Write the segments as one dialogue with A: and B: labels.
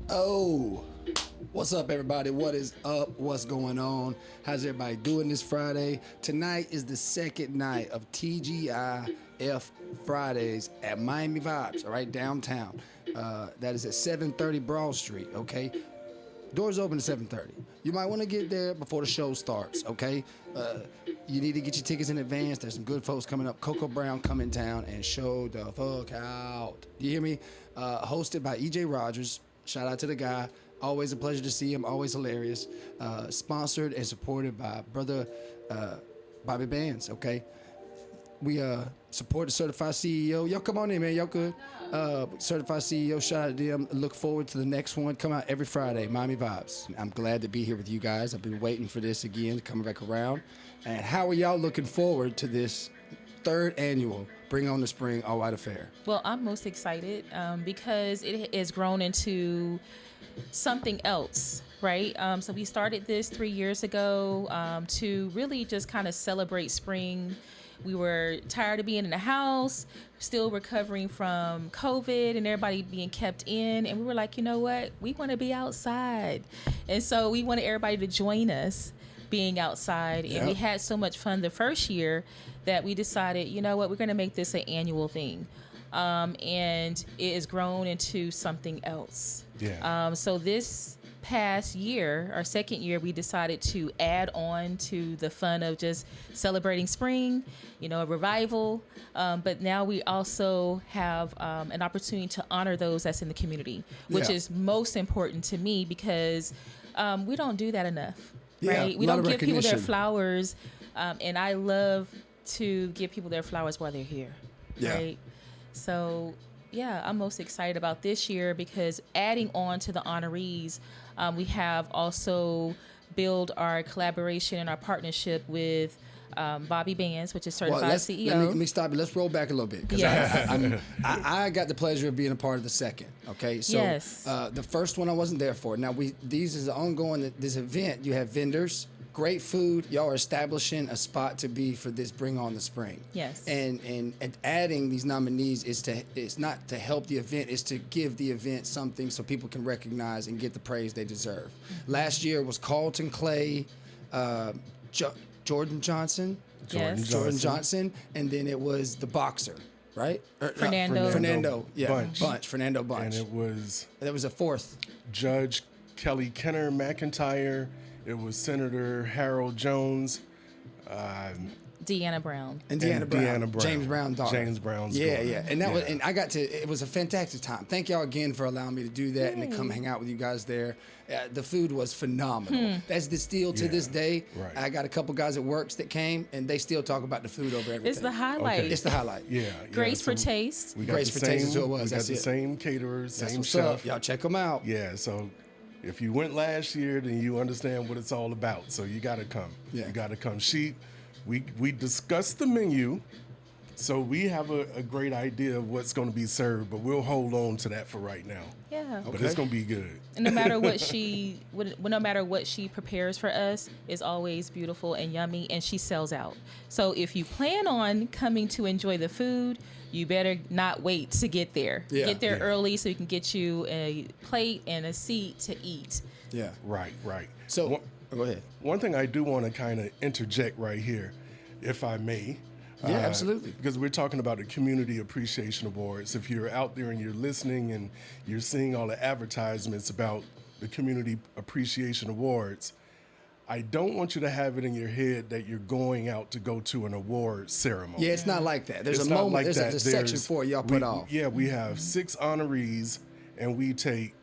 A: Oh, what's up, everybody? What is up? What's going on? How's everybody doing this Friday? Tonight is the second night of TGIF Fridays at Miami Vibes, all right, downtown. That is at 730 Broad Street, okay? Doors open at 7:30. You might want to get there before the show starts, okay? You need to get your tickets in advance. There's some good folks coming up. Coco Brown come in town and show the fuck out. Do you hear me? Hosted by EJ Rogers. Shout out to the guy. Always a pleasure to see him. Always hilarious. Sponsored and supported by brother Bobby Bands, okay? We support the Certified CEO. Y'all come on in, man. Y'all good. Certified CEO, shout out to them. Look forward to the next one. Come out every Friday, Miami Vibes. I'm glad to be here with you guys. I've been waiting for this again, coming back around. And how are y'all looking forward to this third annual Bring on the Spring All White Affair?
B: Well, I'm most excited because it has grown into something else, right? So we started this 3 years ago to really just kind of celebrate spring. We were tired of being in the house, still recovering from COVID and everybody being kept in. And we were like, you know what? We want to be outside. And so we wanted everybody to join us being outside. And we had so much fun the first year that we decided, you know what? We're going to make this an annual thing. And it has grown into something else. So this past year, our second year, we decided to add on to the fun of just celebrating spring, you know, a revival. But now we also have an opportunity to honor those that's in the community, which is most important to me because we don't do that enough, right? We don't give people their flowers. And I love to give people their flowers while they're here, right? So, yeah, I'm most excited about this year because adding on to the honorees, we have also built our collaboration and our partnership with Bobby Bands, which is Certified CEO.
A: Let me stop you. Let's roll back a little bit because I got the pleasure of being a part of the second. Okay, so the first one I wasn't there for. Now these is ongoing. This event, you have vendors. Great food. Y'all are establishing a spot to be for this Bring on the Spring.
B: Yes.
A: And adding these nominees is not to help the event, it's to give the event something so people can recognize and get the praise they deserve. Last year was Carlton Clay, Jordan Johnson, and then it was the boxer, right?
B: Fernando.
A: Fernando Bunch.
C: And
A: there was a fourth.
C: Judge Kelly Kenner McIntyre. It was Senator Harold Jones.
B: Deanna Brown.
A: And Deanna Brown.
C: James
A: Brown's daughter.
C: daughter.
A: And that was, and it was a fantastic time. Thank y'all again for allowing me to do that and to come hang out with you guys there. The food was phenomenal. That's the still to this day.
C: Right.
A: I got a couple guys at Works that came and they still talk about the food over everything.
B: It's the highlight.
A: Okay. It's the highlight.
B: Grace for Taste.
A: Grace for Taste is who it was.
C: We got the same caterers, same chef.
A: Y'all check them out.
C: Yeah, so if you went last year, then you understand what it's all about. So you got to come.
A: Yeah.
C: You got to come. We discussed the menu, so we have a great idea of what's going to be served, but we'll hold on to that for right now.
B: Yeah.
C: But it's going to be good.
B: And no matter what no matter what she prepares for us, is always beautiful and yummy, and she sells out. So if you plan on coming to enjoy the food, you better not wait to get there. Get there early so we can get you a plate and a seat to eat.
C: Yeah. Right.
A: So go ahead.
C: One thing I do want to kind of interject right here, if I may.
A: Yeah, absolutely.
C: Because we're talking about the Community Appreciation Awards. If you're out there and you're listening and you're seeing all the advertisements about the Community Appreciation Awards, I don't want you to have it in your head that you're going out to go to an award ceremony.
A: Yeah, it's not like that. There's a moment, there's a section for y'all put off.
C: Yeah, we have 6 honorees, and we take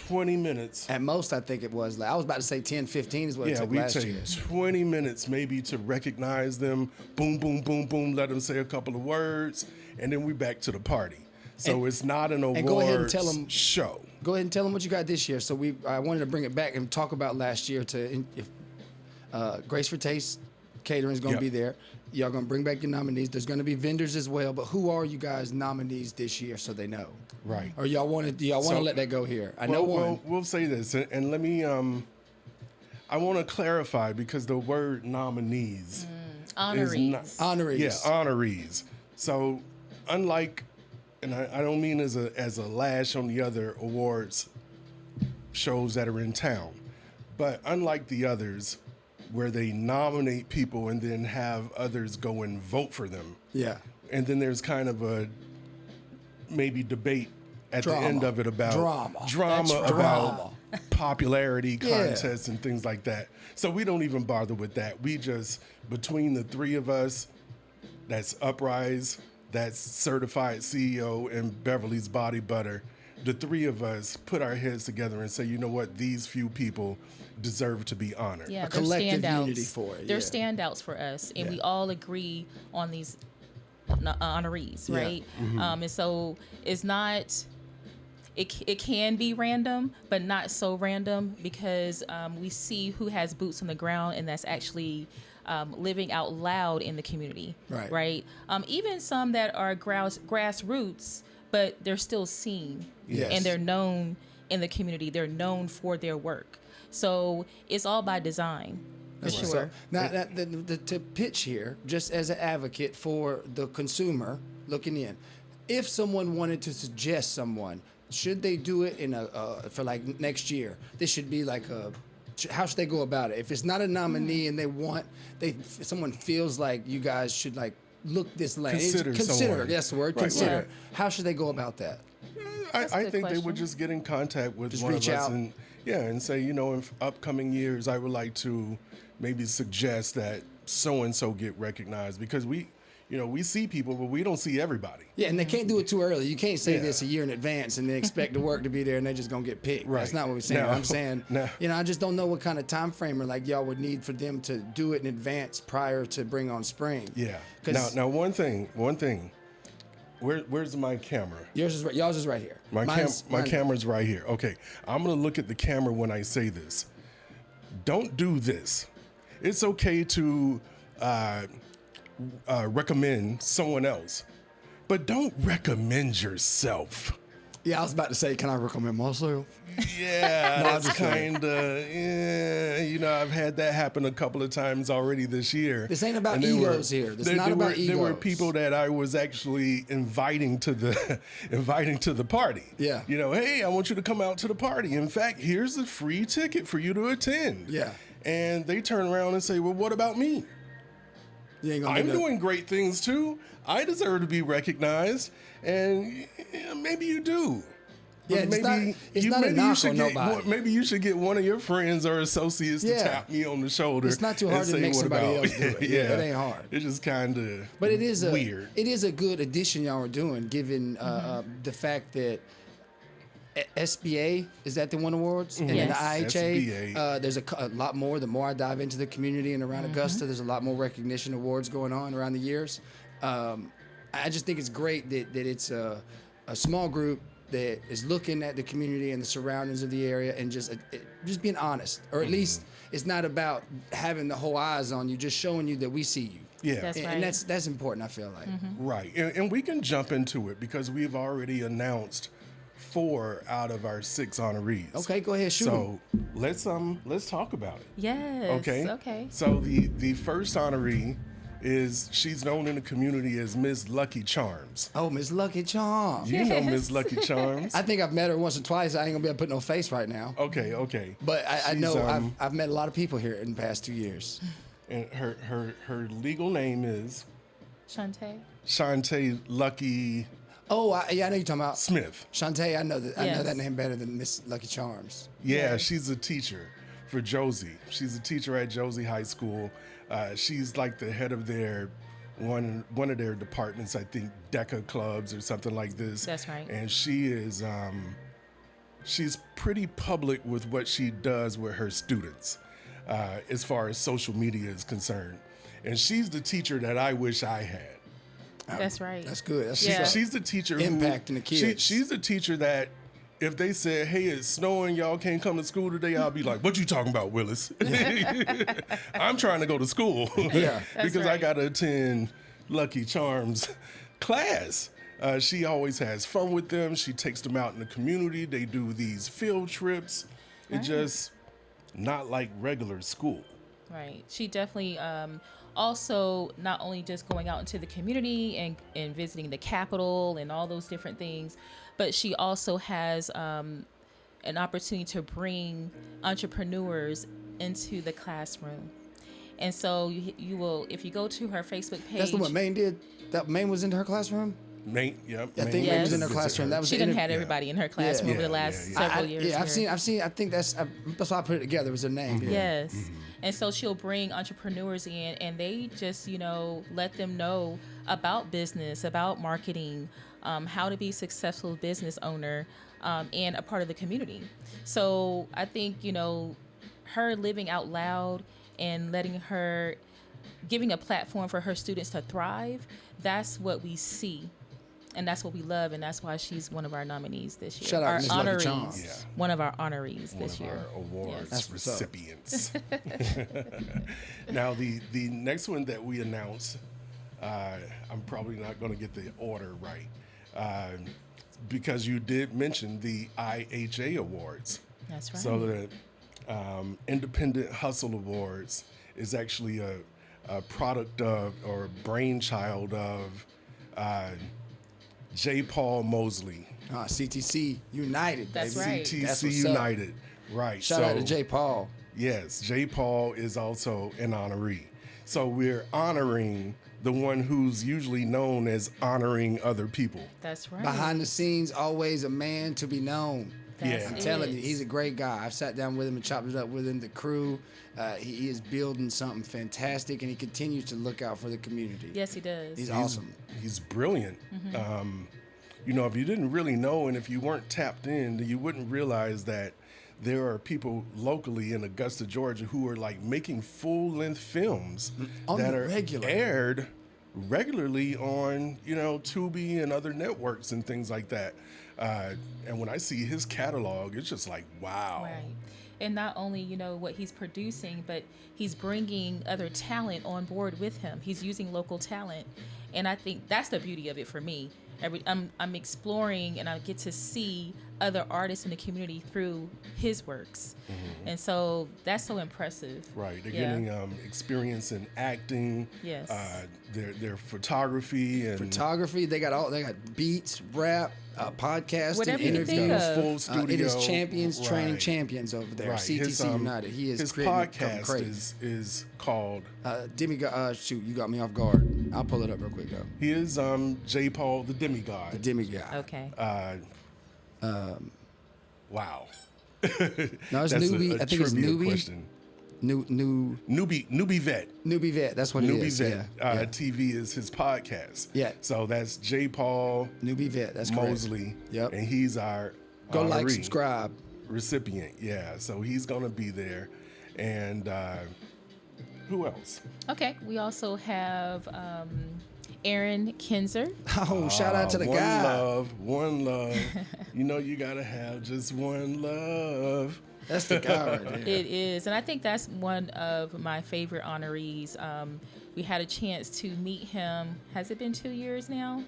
C: 20 minutes.
A: At most, I think it was. I was about to say 10, 15 is what it took last year.
C: Yeah, we take 20 minutes maybe to recognize them. Boom, boom, boom, boom. Let them say a couple of words, and then we back to the party. So it's not an awards
A: go ahead and tell them,
C: show.
A: Go ahead and tell them what you got this year. So I wanted to bring it back and talk about last year. Grace for Taste Catering is going to be there. Y'all going to bring back your nominees. There's going to be vendors as well. But who are you guys nominees this year so they know?
C: Right.
A: Or y'all want to let that go here? I know one.
C: We'll say this, and let me. I want to clarify because the word nominees.
B: Honorees.
A: Honorees.
C: Yeah, honorees. So unlike, and I don't mean as a lash on the other awards shows that are in town. But unlike the others, where they nominate people and then have others go and vote for them,
A: Yeah.
C: and then there's kind of a maybe debate at
A: Drama.
C: the end of it about
A: Drama.
C: about
A: Drama.
C: popularity
A: Yeah.
C: contests and things like that. So we don't even bother with that. We just, between the three of us, that's Uprise, that's Certified CEO, and Beverly's Body Butter, the three of us put our heads together and say, you know what, these few people deserve to be honored.
B: Yeah,
A: A
B: they're
A: collective
B: standouts.
A: unity for it,
B: They're
A: yeah.
B: standouts for us, and we
A: Yeah.
B: all agree on these honorees,
A: Yeah.
B: right? And so it's not. It can be random, but not so random because we see who has boots on the ground, and that's actually living out loud in the community,
A: Right.
B: Right. Even some that are grassroots, but they're still seen,
A: Yes.
B: and they're known in the community. They're known for their work. So it's all by design, for
A: That's what's
B: sure.
A: up. Now, to pitch here, just as an advocate for the consumer looking in, if someone wanted to suggest someone, should they do it in for like next year? This should be like how should they go about it? If it's not a nominee and someone feels like you guys should like look this lane,
C: Consider someone.
A: That's the word,
C: Right,
A: consider.
C: right.
A: How should they go about that?
B: That's a
C: I
B: good
C: think they would
B: question.
C: just get in contact with
A: Just
C: one
A: reach
C: of us
A: out.
C: and say, you know, in upcoming years, I would like to maybe suggest that so and so get recognized because we see people, but we don't see everybody.
A: Yeah, and they can't do it too early. You can't say
C: Yeah.
A: this a year in advance and then expect the work to be there and they're just gonna get picked.
C: Right.
A: That's not what we're saying.
C: No.
A: I'm saying,
C: No.
A: I just don't know what kind of time frame or like y'all would need for them to do it in advance prior to bring on spring.
C: Yeah.
A: 'Cause
C: Now, one thing. Where's my camera?
A: yours is y'all's is right here.
C: My
A: Mine's-
C: camera's right here. Okay, I'm gonna look at the camera when I say this. Don't do this. It's okay to recommend someone else, but don't recommend yourself.
A: Yeah, I was about to say, can I recommend myself?
C: Yeah,
A: No, I'm
C: that's
A: just kidding.
C: kind of, I've had that happen a couple of times already this year.
A: This ain't about
C: And there
A: egos here. This is not about
C: There were
A: egos.
C: people that I was actually inviting to the party.
A: Yeah.
C: Hey, I want you to come out to the party. In fact, here's a free ticket for you to attend.
A: Yeah.
C: And they turn around and say, well, what about me?
A: You ain't gonna
C: I'm
A: do that.
C: doing great things too. I deserve to be recognized. And maybe you do.
A: Yeah,
C: But
A: it's not a knock on nobody.
C: Maybe you should get one of your friends or associates to
A: Yeah.
C: tap me on the shoulder.
A: It's not too
C: and
A: hard to
C: say,
A: make
C: "What
A: somebody
C: about-"
A: else do it. Yeah, it ain't hard.
C: It's just kind of
A: But it is
C: weird.
A: It is a good addition y'all are doing, given the fact that SBA is that the one awards, and then the
B: Yes.
A: IHA.
C: SBA.
A: There's a lot more. The more I dive into the community and around Augusta, there's a lot more recognition awards going on around the years. I just think it's great that it's a small group that is looking at the community and the surroundings of the area and just being honest, or at least it's not about having the whole eyes on you, just showing you that we see you.
C: Yeah.
B: That's
A: And
B: right.
A: that's important, I feel like.
C: Right. And we can jump into it because we've already announced 4 out of our 6 honorees.
A: Okay, go ahead, shoot 'em.
C: So let's talk about it.
B: Yes.
C: Okay.
B: Okay.
C: So the first honoree she's known in the community as Miss Lucky Charms.
A: Oh, Miss Lucky Charm.
C: You know
B: Yes.
C: Miss Lucky Charms.
A: I think I've met her once or twice. I ain't gonna be able to put no face right now.
C: Okay.
A: But I
C: She's,
A: know I've met a lot of people here in the past 2 years.
C: And her legal name is
B: Shantae.
C: Shantae Lucky
A: Oh, I know you're talking about
C: Smith.
A: Shantae. I know that
B: Yes.
A: name better than Miss Lucky Charms.
C: Yeah,
B: Yes.
C: she's a teacher for Josie. She's a teacher at Josie High School. She's like the head of their one of their departments, I think DECA clubs or something like this.
B: That's right.
C: And she is she's pretty public with what she does with her students as far as social media is concerned. And she's the teacher that I wish I had.
B: That's right.
A: That's good. That's
B: Yeah.
A: what's up.
C: She's the teacher
A: Impacting the kids.
C: She's the teacher that if they said, "Hey, it's snowing, y'all can't come to school today," I'll be like, "What you talking about, Willis?" I'm trying to go to school
A: Yeah.
C: because I
B: right.
C: got to attend Lucky Charms class. She always has fun with them. She takes them out in the community. They do these field trips. It's just not like regular school.
B: Right. She definitely also not only just going out into the community and visiting the Capitol and all those different things, but she also has an opportunity to bring entrepreneurs into the classroom. And so you will, if you go to her Facebook page.
A: That's the one Maine did. That Maine was in her classroom.
C: Maine, yep.
A: I think Maine was in her classroom. That was
B: She
A: the
B: done had everybody in her classroom over the last several years.
A: Yeah, I've seen. I think that's why I put it together. It was her name.
C: Mm-hmm.
B: Yes. And so she'll bring entrepreneurs in, and they just, let them know about business, about marketing, how to be a successful business owner, and a part of the community. So I think, her living out loud and giving a platform for her students to thrive, that's what we see. And that's what we love, and that's why she's one of our nominees this year.
A: Shout out
B: our
A: Miss Lucky
B: honorees.
A: Charms.
C: Yeah.
B: One of our honorees this
C: One of
B: year.
C: our awards
A: That's what's up.
C: recipients. Now, the next one that we announced, I'm probably not going to get the order right, because you did mention the IHA Awards.
B: That's right.
C: So the Independent Hustle Awards is actually a product of, or brainchild of, J. Paul Mosley.
A: CTC United.
B: That's
A: baby.
B: right.
A: That's
C: CTC
A: what's up.
C: United. Right.
A: Shout out to J. Paul.
C: Yes, J. Paul is also an honoree. So we're honoring the one who's usually known as honoring other people.
B: That's right.
A: Behind the scenes, always a man to be known.
B: That's
C: Yeah.
A: I'm telling you,
B: it.
A: he's a great guy. I've sat down with him and chopped it up with him. The crew, he is building something fantastic, and he continues to look out for the community.
B: Yes, he does.
A: He's awesome.
C: He's brilliant. If you didn't really know and if you weren't tapped in, you wouldn't realize that there are people locally in Augusta, Georgia, who are like making full-length films
A: On
C: that
A: the
C: are
A: regular.
C: aired regularly on, Tubi and other networks and things like that. And when I see his catalog, it's just like, wow.
B: Right. And not only, what he's producing, but he's bringing other talent on board with him. He's using local talent. And I think that's the beauty of it for me. I'm exploring, and I get to see other artists in the community through his works. And so that's so impressive.
C: Right, they're
B: Yeah.
C: getting experience in acting.
B: Yes.
C: Their photography and
A: Photography, they got beats, rap, podcasting,
B: Whatever you
A: interviews.
B: think of.
C: full studio.
A: It is champions training
C: Right.
A: champions over there.
C: Right.
A: CTC United. He is
C: his
A: creating something
C: podcast
A: crazy.
C: is called.
A: Shoot, you got me off guard. I'll pull it up real quick though.
C: He is J. Paul the Demigod.
A: The demigod.
B: Okay.
C: Wow.
A: No, it's
C: That's
A: newbie.
C: a
A: I think it's
C: trivia
A: newbie.
C: question.
A: Newbie
C: Newbie Vet.
A: That's what it
C: Newbie
A: is.
C: Vet.
A: Yeah.
C: TV is his podcast.
A: Yeah.
C: So that's J. Paul
A: Newbie Vet. That's correct.
C: Mosley.
A: Yep.
C: And he's our
A: Go like,
C: honoree.
A: subscribe.
C: Recipient. Yeah. So he's gonna be there, and who else?
B: Okay. We also have Aaron Kinzer.
A: Oh, shout out to the
C: one
A: guy.
C: One love. You gotta have just one love.
A: That's the guy right there.
B: It is. And I think that's one of my favorite honorees. We had a chance to meet him. Has it been 2 years now?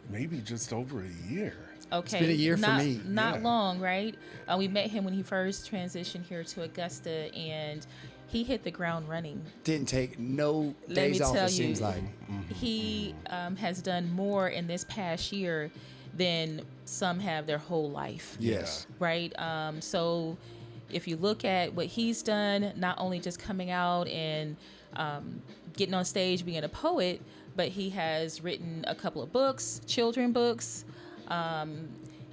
C: Maybe just over a year.
B: Okay.
A: been a year for
B: not,
A: me.
B: Not
C: Yeah.
B: long, right? We met him when he first transitioned here to Augusta, and he hit the ground running.
A: Didn't take no
B: Let
A: days
B: me
A: off,
B: tell
A: it seems
B: you,
A: like.
B: He has done more in this past year than some have their whole life.
A: Yes.
B: Right? So if you look at what he's done, not only just coming out and getting on stage being a poet, but he has written a couple of books, children books.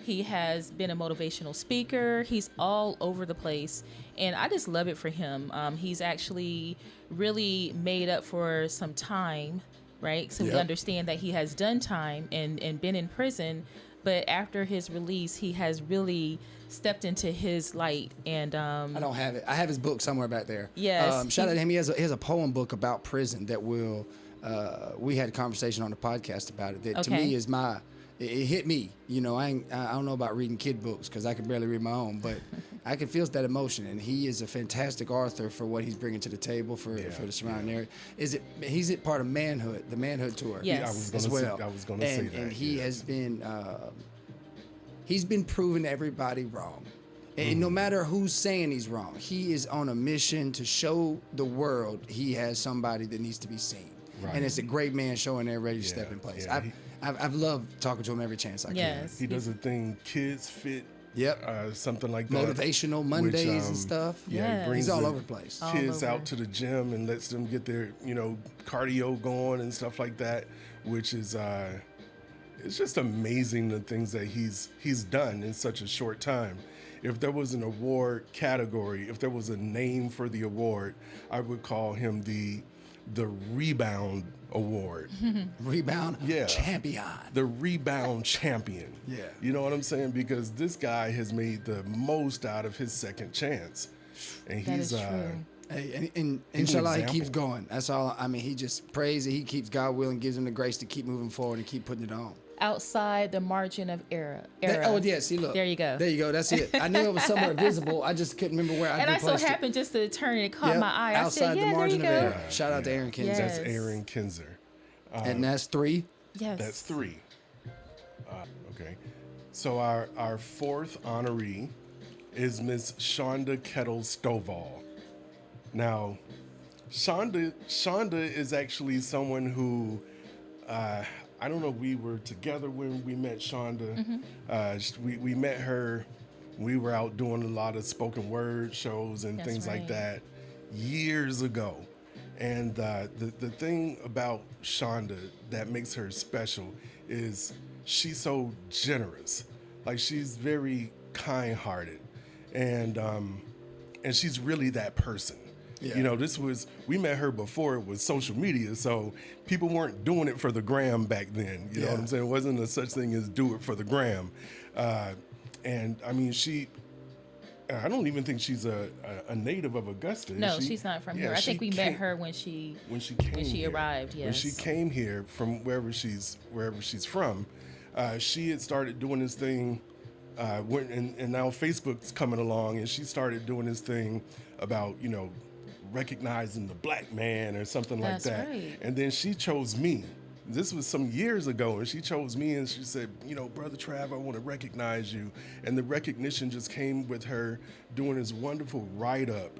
B: He has been a motivational speaker. He's all over the place. And I just love it for him. He's actually really made up for some time, right? So we
A: Yep.
B: understand that he has done time and been in prison. But after his release, he has really stepped into his light. And
A: I don't have it. I have his book somewhere back there.
B: Yes,
A: Shout out to him. He has a poem book about prison that we had a conversation on the podcast about it. That to
B: Okay.
A: me is it hit me. I don't know about reading kid books because I can barely read my own, but I can feel that emotion. And he is a fantastic author for what he's bringing to the table for the surrounding area. He's part of Manhood, the Manhood tour.
B: Yes.
A: as well.
C: I was gonna say that.
A: And he has been he's been proving everybody wrong. And no matter who's saying he's wrong, he is on a mission to show the world he has somebody that needs to be seen.
C: Right.
A: And it's a great man showing there ready to step in place.
C: yeah,
A: I've loved talking to him every chance I can.
B: yes,
C: He does a thing, kids fit
A: Yep.
C: something like that.
A: Motivational Mondays and stuff.
C: Yeah,
B: Yes.
C: he brings
A: He's all
C: the
A: over the place.
B: All
C: kids
B: over.
C: out to the gym and lets them get their, cardio going and stuff like that, which is it's just amazing the things that he's done in such a short time. If there was an award category, if there was a name for the award, I would call him the Rebound Award.
A: Rebound
C: Yeah.
A: champion.
C: The Rebound Champion.
A: Yeah.
C: You know what I'm saying? Because this guy has made the most out of his second chance. And
B: That
C: he's
B: is true.
A: Hey, and
C: He's an
A: inshallah, he
C: example.
A: keeps going. That's all. I mean, he just prays that he keeps God willing, gives him the grace to keep moving forward and keep putting it on.
B: Outside the margin of error.
A: Oh, yeah, see, look.
B: There you go.
A: There you go. That's it. I knew it was somewhere visible. I just couldn't remember where
B: And I so
A: placed it.
B: happened just to turn and it caught
A: Yep,
B: my eye. I
A: outside
B: said,
A: the
B: yeah, there you
A: margin
B: go.
A: of error. Shout out to Aaron Kinzer.
B: Yes.
C: That's Aaron Kinzer.
A: And that's 3.
B: Yes.
C: That's 3. Okay. So our fourth honoree is Miss Shonda Kettle Stovall. Now, Shonda is actually someone who I don't know. We were together when we met Shonda. We met her. We were out doing a lot of spoken word shows and
B: That's
C: things like
B: right.
C: that years ago. And the thing about Shonda that makes her special is she's so generous. Like, she's very kind-hearted, and she's really that person.
A: Yeah.
C: You know, we met her before it was social media, so people weren't doing it for the gram back then. You know what I'm saying? It wasn't a such thing as do it for the gram. And I mean, I don't even think she's a native of Augusta.
B: No, she's not from here. I think we met her when she arrived. Yes.
C: When she came here from wherever she's from, she had started doing this thing. And now Facebook's coming along, and she started doing this thing about recognizing the black man or something
B: That's
C: like that.
B: right.
C: And then she chose me. This was some years ago, and she chose me, and she said, Brother Trav, I want to recognize you. And the recognition just came with her doing this wonderful write-up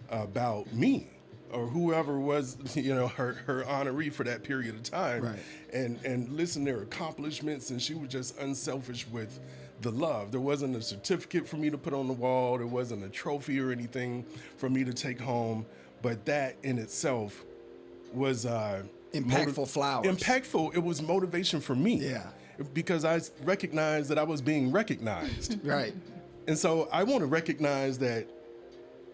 C: about me, or whoever was, her honoree for that period of time.
A: Right.
C: And listen to their accomplishments, and she was just unselfish with the love. There wasn't a certificate for me to put on the wall. There wasn't a trophy or anything for me to take home. But that in itself was
A: Impactful flowers.
C: impactful. It was motivation for me.
A: Yeah.
C: Because I recognized that I was being recognized.
A: Right.
C: And so I want to recognize that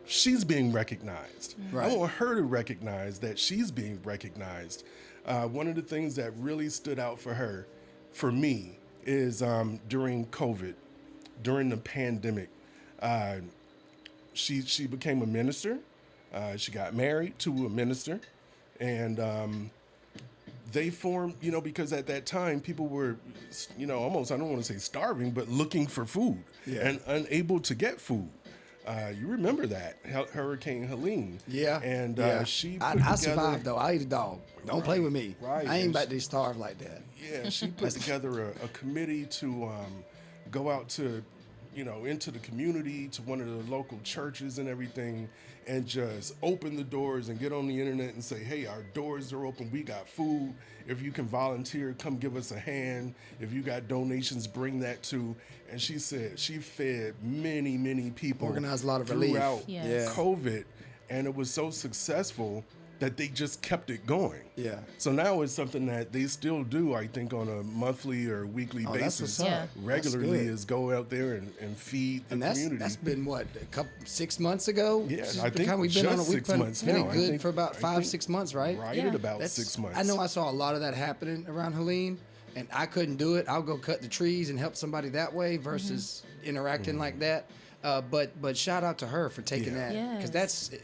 C: she's being recognized.
A: Right.
C: I want her to recognize that she's being recognized. One of the things that really stood out for me, is during COVID, during the pandemic, she became a minister. She got married to a minister, and they formed, because at that time people were, almost, I don't want to say starving, but looking for food and unable to get food. You remember that, Hurricane Helene.
A: Yeah.
C: And she put
A: I
C: together,
A: survived, though. I eat a dog. Don't play with me.
C: Right.
A: I ain't
C: And
A: about to starve like that.
C: Yeah, she put together a committee to go out to, into the community, to one of the local churches and everything, and just open the doors and get on the internet and say, hey, our doors are open. We got food. If you can volunteer, come give us a hand. If you got donations, bring that too. And she said she fed many, many people.
A: Organized a lot of relief.
C: Throughout
B: Yes.
C: COVID, and it was so successful that they just kept it going.
A: Yeah.
C: So now it's something that they still do, I think, on a monthly or weekly
A: Oh, that's
C: basis.
A: what's
B: up. Yeah.
C: Regularly,
A: That's good.
C: is go out there and feed the
A: And
C: community.
A: that's been what, 6 months ago?
C: Yeah,
A: Since
C: I think
A: we've been
C: just
A: on a week
C: 6 months
A: been
C: now. I
A: good
C: think-
A: for about
C: I
A: 5,
C: think
A: 6 months, right?
C: right
B: Yeah.
C: at about
A: That's-
C: 6 months.
A: I know I saw a lot of that happening around Helene, and I couldn't do it. I'll go cut the trees and help somebody that way versus interacting like that. But shout out to her for taking
C: Yeah.
A: that, because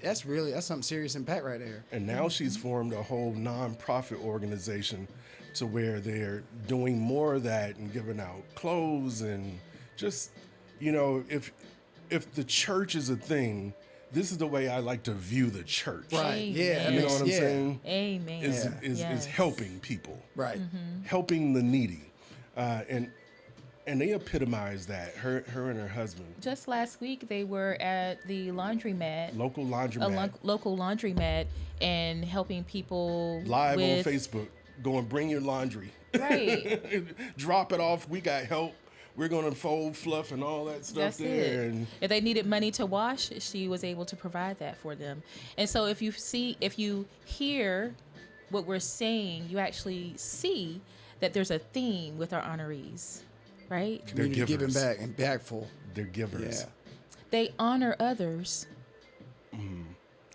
A: that's really something serious impact right there.
C: And now she's formed a whole nonprofit organization to where they're doing more of that and giving out clothes and just, if the church is a thing, this is the way I like to view the church.
A: Right? Yeah, that
B: Amen.
C: You know
A: makes-
C: what I'm
A: yeah.
C: saying?
B: Amen.
C: Is,
A: Yeah.
C: is
B: Yes.
C: helping people.
A: Right.
C: Helping the needy, and they epitomize that. Her and her husband,
B: Just last week, they were at the laundromat,
C: local
B: a
C: laundromat,
B: local laundromat, and helping people
C: live
B: with,
C: on Facebook, going bring your laundry,
B: Right.
C: drop it off. We got help. we're gonna fold, fluff, and all that stuff
B: That's
C: there.
B: it.
C: And
B: If they needed money to wash, she was able to provide that for them. And so if you hear what we're saying, you actually see that there's a theme with our honorees, right?
A: Community giving
C: givers.
A: back, impactful.
C: they're givers.
A: Yeah.
B: They honor others,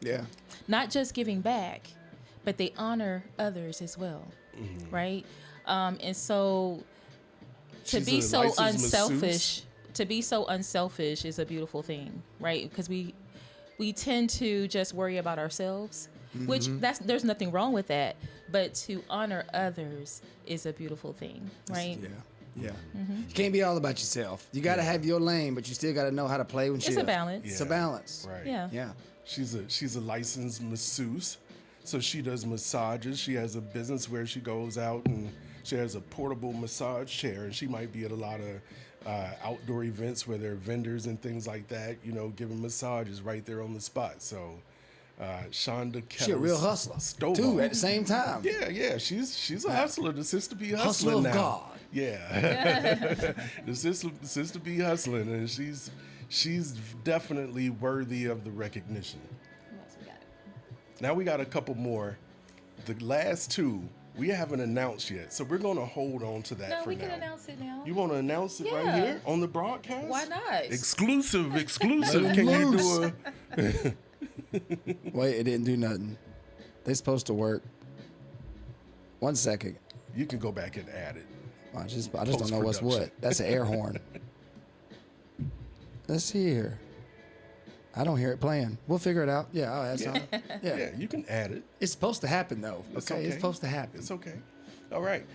A: Yeah.
B: not just giving back, but they honor others as well, right? And so to
C: She's
B: be
C: a
B: so
C: licensed
B: unselfish,
C: masseuse.
B: to be so unselfish is a beautiful thing, right? Because we tend to just worry about ourselves, which there's nothing wrong with that, but to honor others is a beautiful thing, right?
A: Yeah. Yeah. You can't be all about yourself. You got to have your lane, but you still got to know how to play when
B: It's a balance.
A: It's a balance.
C: Right.
B: Yeah.
A: Yeah.
C: She's a licensed masseuse, so she does massages. She has a business where she goes out and she has a portable massage chair, and she might be at a lot of outdoor events where there are vendors and things like that, you know, giving massages right there on the spot. So Shonda Kettles,
A: She a real hustler too at the same time.
C: Yeah, she's a hustler. The sister be
A: Hustler
C: hustling
A: of
C: now.
A: God.
C: Yeah, the sister be hustling, and she's definitely worthy of the recognition.
B: What else we got?
C: Now we got a couple more. The last two we haven't announced yet, so we're gonna hold on to that
B: No,
C: for
B: we
C: now.
B: can announce it now.
C: You want to announce it right
B: Yeah.
C: here on the broadcast?
B: Why not?
C: Exclusive.
A: Let 'em
C: Can you
A: loose.
C: do
A: Wait, it didn't do nothing. They supposed to work. 1 second.
C: You can go back and add it.
A: I just don't know what's
C: Post-production.
A: what. That's an air horn. Let's see here. I don't hear it playing. We'll figure it out. Yeah, I'll add something. Yeah.
C: Yeah, you can add it.
A: It's supposed to happen though.
C: It's
A: Okay, it's supposed to happen.
C: It's okay. All right.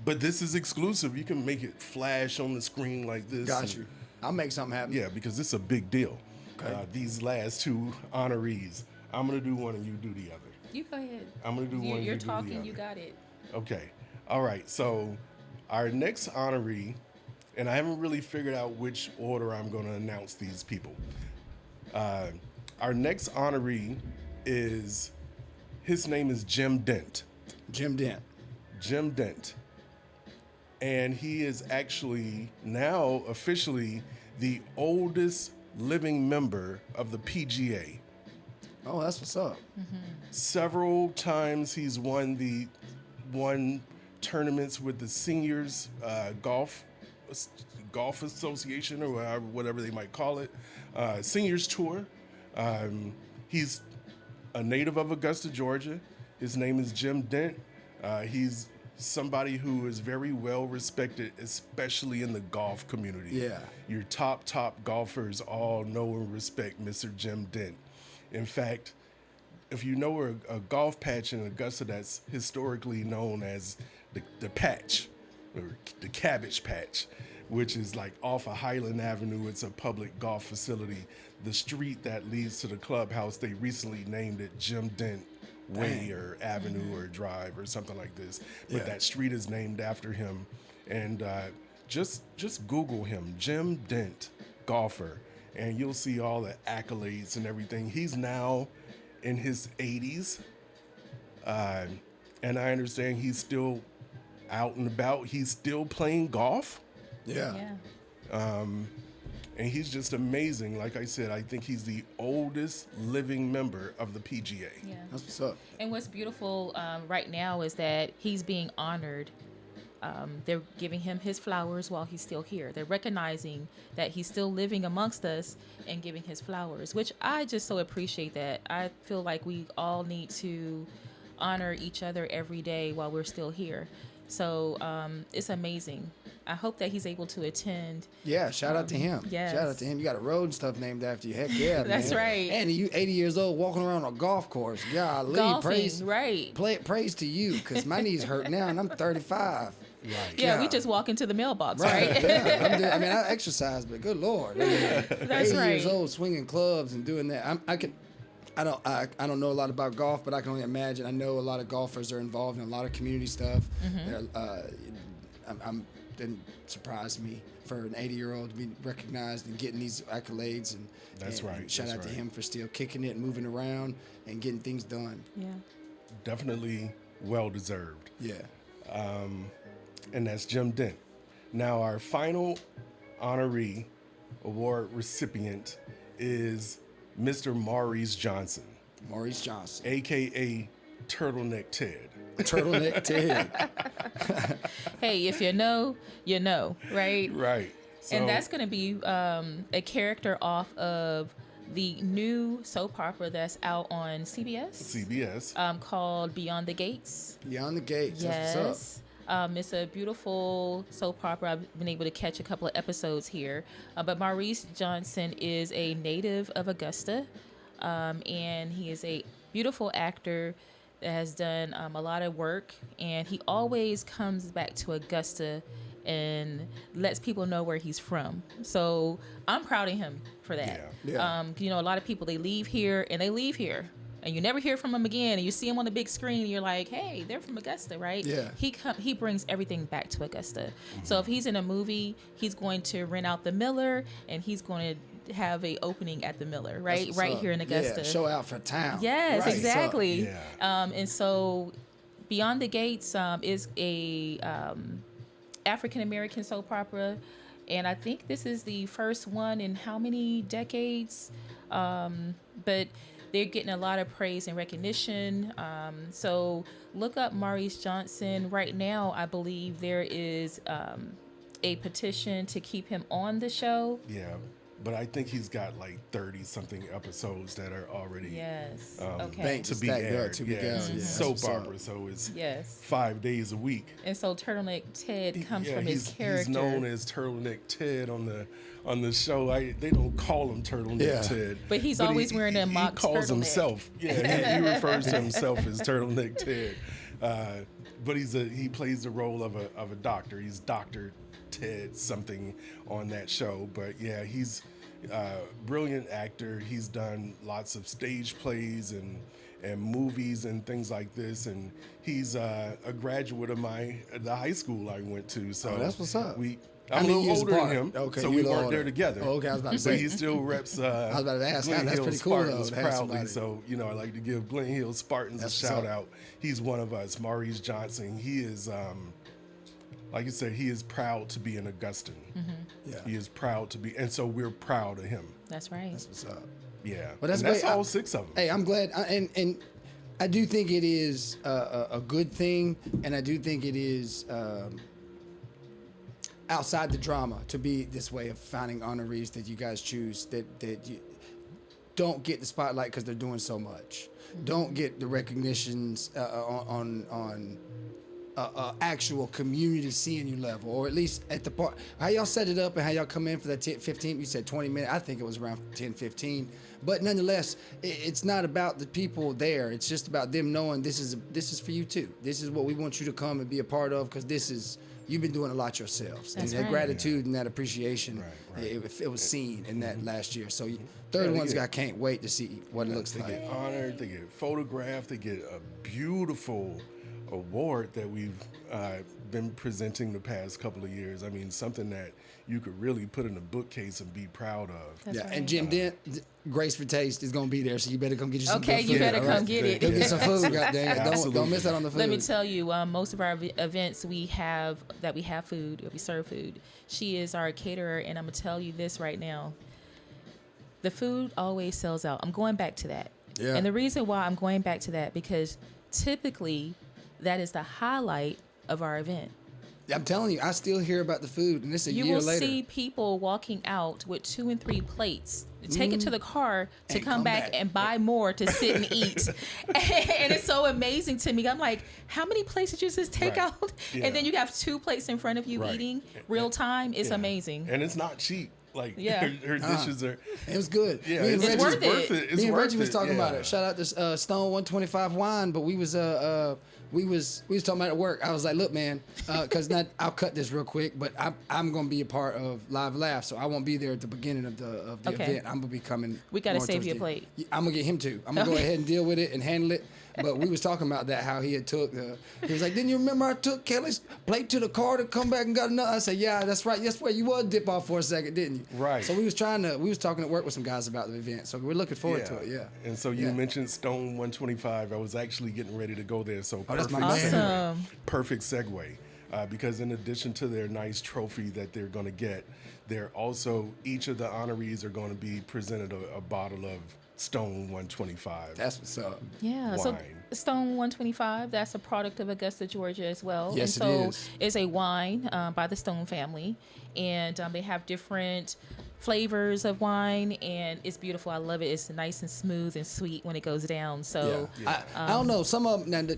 C: But this is exclusive. You can make it flash on the screen like this.
A: Got
C: and-
A: you. I'll make something happen.
C: Yeah, because it's a big deal.
A: Okay.
C: These last two honorees. I'm gonna do one and you do the other.
B: You go ahead.
C: I'm gonna do one.
B: You're
C: you do the
B: talking.
C: other.
B: You got it.
C: Okay. All right. So our next honoree, and I haven't really figured out which order I'm going to announce these people. Our next honoree his name is Jim Dent.
A: Jim Dent.
C: Jim Dent. And he is actually now officially the oldest living member of the PGA.
A: Oh, that's what's up.
C: Several times he's won tournaments with the seniors golf association, or whatever they might call it, seniors tour. He's a native of Augusta, Georgia. His name is Jim Dent. He's somebody who is very well respected, especially in the golf community.
A: Yeah.
C: Your top golfers all know and respect Mr. Jim Dent. In fact, if you know a golf patch in Augusta that's historically known as the patch, or the Cabbage Patch, which is like off of Highland Avenue, it's a public golf facility. The street that leads to the clubhouse, they recently named it Jim Dent Way or Avenue or Drive or something like this. But
A: Yeah.
C: that street is named after him. And just Google him, Jim Dent, golfer, and you'll see all the accolades and everything. He's now in his 80s, and I understand he's still out and about. He's still playing golf,
A: Yeah.
B: Yeah.
C: and he's just amazing. Like I said, I think he's the oldest living member of the PGA.
B: Yeah.
A: That's what's up.
B: And what's beautiful right now is that he's being honored. They're giving him his flowers while he's still here. They're recognizing that he's still living amongst us and giving his flowers, which I just so appreciate that. I feel like we all need to honor each other every day while we're still here. So it's amazing. I hope that he's able to attend.
A: Yeah, shout out to him.
B: yes.
A: Shout out to him. You got a road and stuff named after you. Heck yeah,
B: That's
A: man.
B: right.
A: And you 80 years old walking around on a golf course. Golly,
B: Golfing,
A: praise,
B: right.
A: praise to you, because my knees hurt now and I'm 35.
C: Right.
B: Yeah, we
A: Yeah.
B: just walk into the mailbox, right?
A: Yeah, I exercise, but good Lord. I mean,
B: That's
A: 80 years
B: right.
A: old swinging clubs and doing that. I don't know a lot about golf, but I can only imagine. I know a lot of golfers are involved in a lot of community stuff. Didn't surprise me for an 80-year-old to be recognized and getting these accolades.
C: That's
A: and
C: right,
A: shout
C: that's
A: out to
C: right.
A: him for still kicking it and moving around and getting things done.
B: Yeah.
C: Definitely well deserved.
A: Yeah.
C: And that's Jim Dent. Now, our final honoree award recipient is Mr. Maurice Johnson,
A: Maurice Johnson.
C: aka Turtleneck Ted.
A: Turtleneck Ted.
B: Hey, if you know, you know, right?
C: Right. So,
B: And that's going to be a character off of the new soap opera that's out on CBS. Called Beyond the Gates.
A: Beyond the Gates. That's what's up.
B: Yes. It's a beautiful soap opera. I've been able to catch a couple of episodes here. But Maurice Johnson is a native of Augusta, and he is a beautiful actor that has done a lot of work. And he always comes back to Augusta and lets people know where he's from. So I'm proud of him for that.
A: Yeah.
B: You know, a lot of people, they leave here and they leave here. And you never hear from them again, and you see them on the big screen, and you're like, "Hey, they're from Augusta, right?"
A: Yeah.
B: He brings everything back to Augusta. So if he's in a movie, he's going to rent out the Miller, and he's going to have a opening at the Miller, right,
A: That's
B: right
A: what's
B: here
A: up.
B: in Augusta.
A: Yeah, show out for town.
B: Yes,
A: Right.
B: exactly.
C: Yeah.
B: And so, Beyond the Gates is a African American soap opera, and I think this is the first one in how many decades? But they're getting a lot of praise and recognition. So look up Maurice Johnson. Right now, I believe there is a petition to keep him on the show.
C: Yeah. But I think he's got like 30 something episodes that are already
B: Yes.
A: Bank
B: Okay.
C: to be
A: stacked up
C: aired.
A: to be
C: Yeah,
A: done.
C: it's
A: Yeah,
C: a
A: that's
C: soap
A: what's up.
C: opera, so it's
B: Yes.
C: 5 days a week.
B: And so Turtleneck Ted comes from his character.
C: He's known as Turtleneck Ted on the show. They don't call him Turtleneck
A: Yeah.
C: Ted,
B: But he's always wearing a mock
C: He calls
B: turtleneck.
C: himself. Yeah, he refers to himself as Turtleneck Ted. But he plays the role of a doctor. He's Dr. Ted something on that show. But yeah, he's brilliant actor. He's done lots of stage plays and movies and things like this. And he's a graduate of the high school I went to. So
A: that's what's up.
C: I'm
A: How
C: a
A: many
C: little
A: years
C: older
A: apart?
C: than him,
A: Okay,
C: so
A: you
C: we
A: a little
C: weren't there
A: older.
C: together.
A: Oh, okay, I was about to
C: But
A: say.
C: he still reps.
A: I was about to ask.
C: Glen
A: That's
C: Hill
A: pretty cool, though,
C: Spartans
A: to have
C: proudly.
A: somebody.
C: So I like to give Glen Hill Spartans
A: That's
C: a
A: what's
C: shout
A: up.
C: out. He's one of us. Maurice Johnson. He is, like you said, he is proud to be an Augustan.
A: Yeah.
C: He is proud to be, and so we're proud of him.
B: That's right.
A: That's what's up.
C: Yeah,
A: Well, that's
C: and that's
A: great.
C: all 6 of them.
A: Hey, I'm glad, and I do think it is a good thing, and I do think it is outside the drama to be this way of finding honorees that you guys choose that you don't get the spotlight because they're doing so much, don't get the recognitions on actual community seeing you level, or at least at the part how y'all set it up and how y'all come in for that 10, 15, you said 20 minutes, I think it was around 10, 15, but nonetheless, it's not about the people there, it's just about them knowing this is for you too, this is what we want you to come and be a part of, because you've been doing a lot yourselves.
B: That's
A: and that
B: right.
A: gratitude and that appreciation,
C: Right.
A: It was seen in that last year. So third one's I can't wait to see what it looks
C: They
A: like.
C: get honored, they get photographed, they get a beautiful award that we've been presenting the past couple of years. I mean, something that you could really put in a bookcase and be proud of.
B: That's
A: Yeah,
B: right.
A: and Jim Dent, Grace for Taste is gonna be there, so you better come get you some
B: Okay,
A: good
B: you
A: food.
B: better
A: all
B: come
A: right?
B: get it.
A: Go get some food, goddamn it. Don't
C: Absolutely.
A: miss out on the food.
B: Let me tell you, most of our events we have food, we serve food. She is our caterer, and I'm gonna tell you this right now. The food always sells out. I'm going back to that.
A: Yeah.
B: And the reason why I'm going back to that, because typically that is the highlight of our event.
A: I'm telling you, I still hear about the food, and this a
B: You
A: year
B: will
A: later.
B: see people walking out with 2 and 3 plates, take it to the car to
A: And
B: come
A: come
B: back
A: back.
B: and buy more to sit and eat. And it's so amazing to me. I'm like, how many plates did you just take
C: Right.
B: out?
C: Yeah.
B: And then you have 2 plates in front of you
C: Right.
B: eating real time. It's
C: Yeah.
B: amazing.
C: And it's not cheap. Like
B: Yeah.
C: her dishes are.
A: It was good.
C: Yeah,
A: Me and
C: it's
A: Reggie-
B: worth it.
C: It's
A: Me and
C: worth
A: Reggie was
C: it,
A: talking about
C: yeah.
A: it. Shout out to Stone 125 Wine, but we was talking about it at work. I was like, look, man, because I'll cut this real quick, but I'm gonna be a part of Live Laugh, so I won't be there at the beginning of the
B: Okay.
A: event. I'm gonna be coming.
B: We gotta
A: more
B: save
A: towards
B: you a
A: the-
B: plate.
A: I'm gonna get him too. I'm gonna go ahead and deal with it and handle it. But we was talking about that, how he had took he was like, didn't you remember I took Kelly's plate to the car to come back and got another? I said, yeah, that's right. That's where you was dip off for a second, didn't you?
C: Right.
A: So we was talking at work with some guys about the event. So we're looking forward to it. Yeah.
C: And so you
A: Yeah.
C: mentioned Stone 125. I was actually getting ready to go there. So
A: Oh, that's my
C: perfect
A: man.
C: segue.
B: Awesome.
C: Perfect segue. because in addition to their nice trophy that they're going to get, they're also, each of the honorees are going to be presented a bottle of Stone 125
A: That's what's up.
B: Yeah, so
C: wine.
B: Stone 125, that's a product of Augusta, Georgia as well.
A: Yes,
B: and
A: it
B: so
A: is.
B: it's a wine by the Stone family. And they have different flavors of wine, and it's beautiful. I love it. It's nice and smooth and sweet when it goes down. So,
A: I don't know. Some of them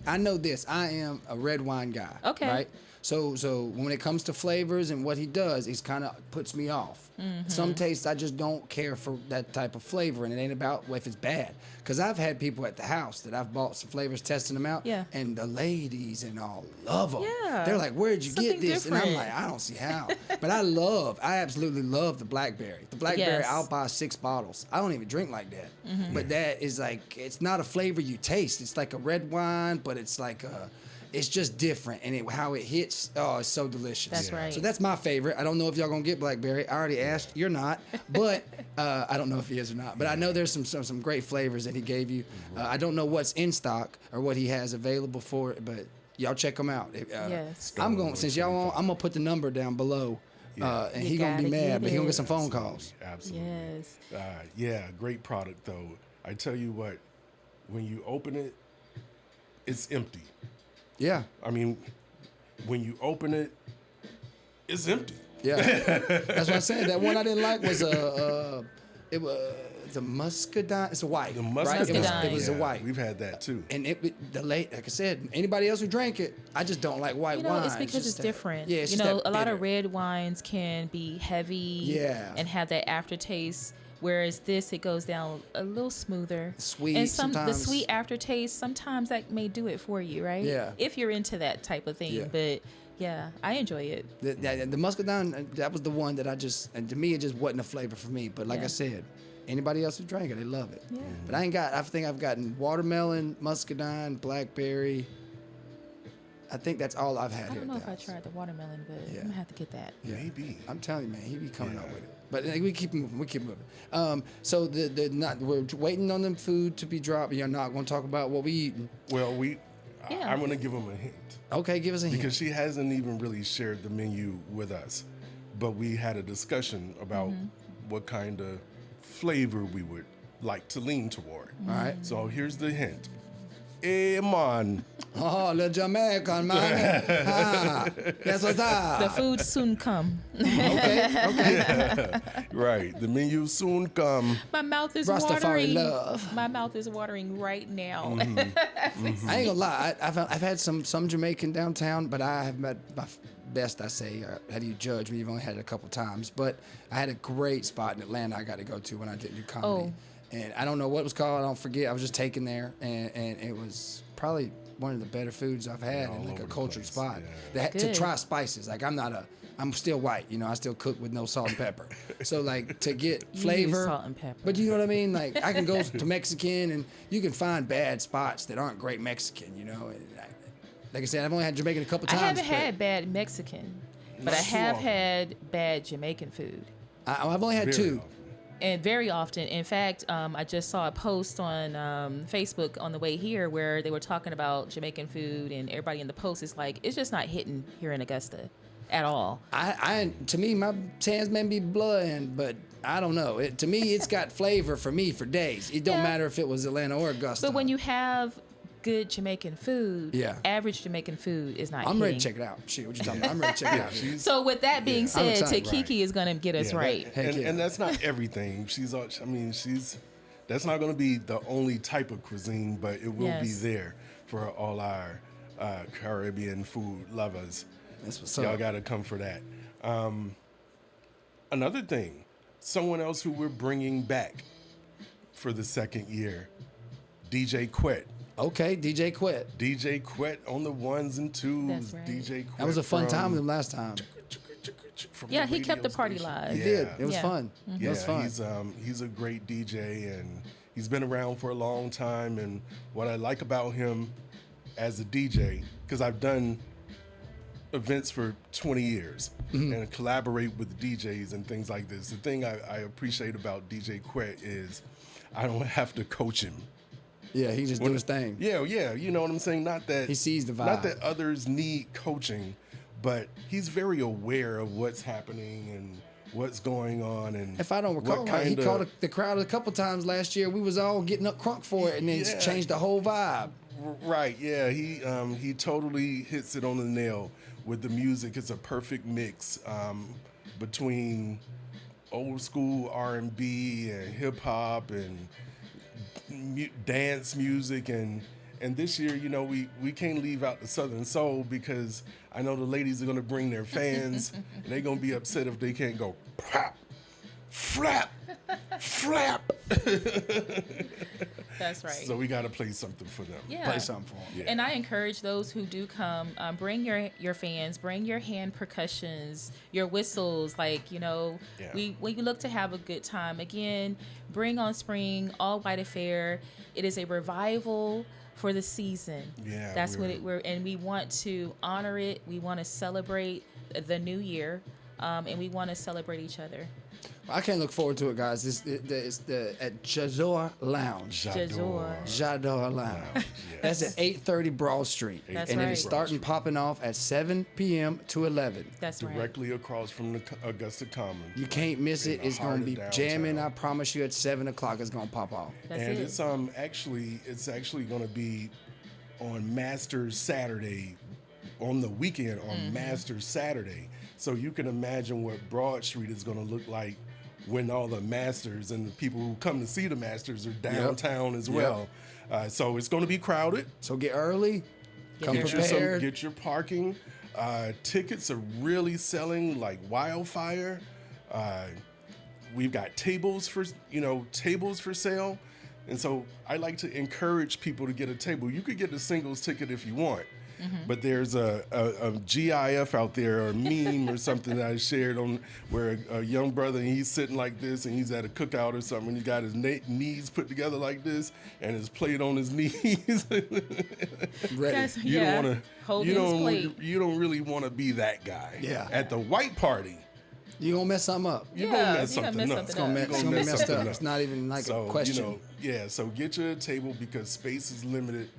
A: I know this. I am a red wine guy.
B: Okay.
A: Right. So when it comes to flavors and what he does, he's kind of puts me off. Some tastes I just don't care for that type of flavor, and it ain't about if it's bad. Because I've had people at the house that I've bought some flavors, testing them out,
B: Yeah.
A: and the ladies and all love them.
B: Yeah.
A: They're like, "Where'd you get
B: Something
A: this?" And I'm
B: different.
A: like, "I don't see how." But I absolutely love the blackberry. The blackberry,
B: Yes.
A: I'll buy 6 bottles. I don't even drink like that. But that is like, it's not a flavor you taste. It's like a red wine, but it's like it's just different, and how it hits. Oh, it's so delicious.
B: That's right.
A: So that's my favorite. I don't know if y'all gonna get blackberry. I already asked. You're not, but I don't know if he is or not. But I know there's some great flavors that he gave you. I don't know what's in stock or what he has available for it, but y'all check them out.
B: Yes.
A: I'm going, since y'all on, I'm gonna put the number down below, and
B: You
A: he gonna be
B: gotta
A: mad,
B: get
A: but he gonna
B: it.
A: get some phone calls.
C: Absolutely.
B: Yes.
C: Yeah, great product though. I tell you what, when you open it, it's empty.
A: Yeah,
C: I mean, when you open it, it's empty.
A: yeah. That's what I said. That one I didn't like was it was the muscadine. It's a white.
C: The
A: right?
C: muscadine.
A: It was a
C: yeah,
A: white.
C: We've had that too.
A: And like I said, anybody else who drank it, I just don't like white
B: You know,
A: wine.
B: it's because it's
A: just
B: different.
A: Yeah, it's
B: you
A: just
B: know,
A: that
B: a lot of
A: bitter.
B: red wines can be heavy
A: Yeah.
B: and have that aftertaste. Whereas this, it goes down a little smoother.
A: Sweet,
B: And the
A: sometimes.
B: sweet aftertaste, sometimes that may do it for you, right?
A: Yeah.
B: If you're into that type of thing.
A: Yeah.
B: But yeah, I enjoy it.
A: The muscadine, that was the one that and to me, it just wasn't a flavor for me. But like
B: Yeah.
A: I said, anybody else who drank it, they love it.
B: Yeah.
A: But I think I've gotten watermelon, muscadine, blackberry. I think that's all I've had
B: I
A: here.
B: don't know
A: at
B: if
A: the
B: I
A: house.
B: tried the watermelon, but
A: Yeah.
B: I'm gonna have to get that.
A: Yeah.
C: Maybe.
A: I'm telling you, man, he be coming up
C: Yeah.
A: with it. But we keep moving. We keep moving. So we're waiting on the food to be dropped. You're not going to talk about what we eating.
C: Well,
B: Yeah.
C: I'm going to give them a hint
A: Okay, give us a hint.
C: because she hasn't even really shared the menu with us, but we had a discussion about what kind of flavor we would like to lean toward.
A: All right.
C: So here's the hint. Hey, man.
A: Oh, little Jamaican man. Ah, that's what's
B: The
A: up.
B: food soon come.
A: Okay.
C: Right. The menu soon come.
B: My mouth is
A: Rastafari
B: watering.
A: love.
B: My mouth is watering right now.
A: I ain't gonna lie. I've had some Jamaican downtown, but I have met my best. I say, how do you judge me? You've only had it a couple times, but I had a great spot in Atlanta I got to go to when I did do comedy.
B: Oh.
A: And I don't know what it was called. I don't forget. I was just taken there, and it was probably one of the better foods I've had
C: all
A: in like
C: over
A: a
C: the
A: cultured
C: place,
A: spot.
C: yeah.
A: To
B: Good.
A: try spices. Like I'm still white, you know. I still cook with no salt and pepper. So like to get
B: You use
A: flavor,
B: salt and pepper.
A: but you know what I mean. Like I can go to Mexican, and you can find bad spots that aren't great Mexican, you know. And like I said, I've only had Jamaican a couple
B: I
A: times.
B: haven't
A: but
B: had bad Mexican, but I
C: Not too
B: have
C: often.
B: had bad Jamaican food.
A: I've only had
C: Very
A: two.
C: often.
B: And very often. In fact, I just saw a post on Facebook on the way here where they were talking about Jamaican food, and everybody in the post is like, it's just not hitting here in Augusta at all.
A: To me, my hands may be blood, but I don't know. To me, it's got flavor for me for days. It don't
B: Yeah.
A: matter if it was Atlanta or Augusta.
B: But when you have good Jamaican food,
A: Yeah.
B: average Jamaican food is not
A: I'm ready
B: hitting.
A: to check it out. Shit, what you talking about? I'm ready to check it out.
C: She's,
B: So with that being
C: Yeah.
B: said,
A: excited.
B: Kiki is going to get us
C: yeah,
B: right.
C: that-
A: Heck
C: and,
A: yeah.
C: and that's not everything. That's not going to be the only type of cuisine, but it will be
B: Yes.
C: there for all our Caribbean food lovers.
A: That's what's
C: Y'all
A: up.
C: got to come for that. Another thing, someone else who we're bringing back for the second year, DJ Quet.
A: Okay, DJ Quet.
C: DJ Quet on the ones and twos.
B: That's right.
C: DJ Quet.
A: That was a fun time with
C: from-
A: him last time.
C: from
B: Yeah,
C: the
B: he kept the
C: radio
B: party
C: station.
B: live.
A: He
C: Yeah.
A: did. It was
B: Yeah.
A: fun. It was fun.
C: He's a great DJ and he's been around for a long time. And what I like about him as a DJ, because I've done events for 20 years and collaborate with DJs and things like this. The thing I appreciate about DJ Quet is I don't have to coach him.
A: Yeah, he just do his thing.
C: Yeah, you know what I'm saying? Not that
A: He sees the vibe.
C: Not that others need coaching, but he's very aware of what's happening and what's going on. And
A: If I don't recall right, he called the crowd a couple times last year. We was all getting up crunk for it, and then changed the whole vibe.
C: Right, yeah, he totally hits it on the nail with the music. It's a perfect mix between old school R&B and hip hop and dance music, and this year, you know, we can't leave out the Southern Soul because I know the ladies are gonna bring their fans and they're gonna be upset if they can't go pop, flap, flap.
B: That's right.
C: So we got to play something for them.
B: Yeah.
A: Play something for them.
C: Yeah.
B: And I encourage those who do come, bring your fans, bring your hand percussions, your whistles. Like, you know, we look to have a good time. Again, bring on spring, all white affair. It is a revival for the season.
C: Yeah,
B: that's what and we want to honor it. We want to celebrate the new year, and we want to celebrate each other.
A: I can't look forward to it, guys. It's at J'adore Lounge. J'adore Lounge.
C: Yes.
A: That's at 830 Broad Street.
B: That's
A: and
B: right.
A: it is starting popping off at 7 p.m. to 11.
B: That's right.
C: Directly across from the Augusta Commons.
A: You can't miss it. It's going to be
C: downtown.
A: jamming. I promise you at 7 o'clock it's going to pop off.
B: That's
C: and
B: it.
C: it's actually going to be on Masters Saturday, on the weekend on Masters Saturday. So you can imagine what Broad Street is going to look like when all the Masters and the people who come to see the Masters are downtown as well. So it's going to be crowded.
A: So get early. Come prepared.
C: Get your parking. Tickets are really selling like wildfire. We've got tables for sale. And so I like to encourage people to get a table. You could get a singles ticket if you want. But there's a GIF out there, or a meme or something that I shared on where a young brother, and he's sitting like this, and he's at a cookout or something, and he's got his knees put together like this, and his plate on his knees.
A: Ready.
C: You don't want
B: to
C: you don't really want to be that guy.
A: Yeah.
C: At the white party,
A: You're going to mess something up.
C: you're gonna mess something up.
A: It's going to be messed up. It's not even like a question.
C: So get you a table because space is limited,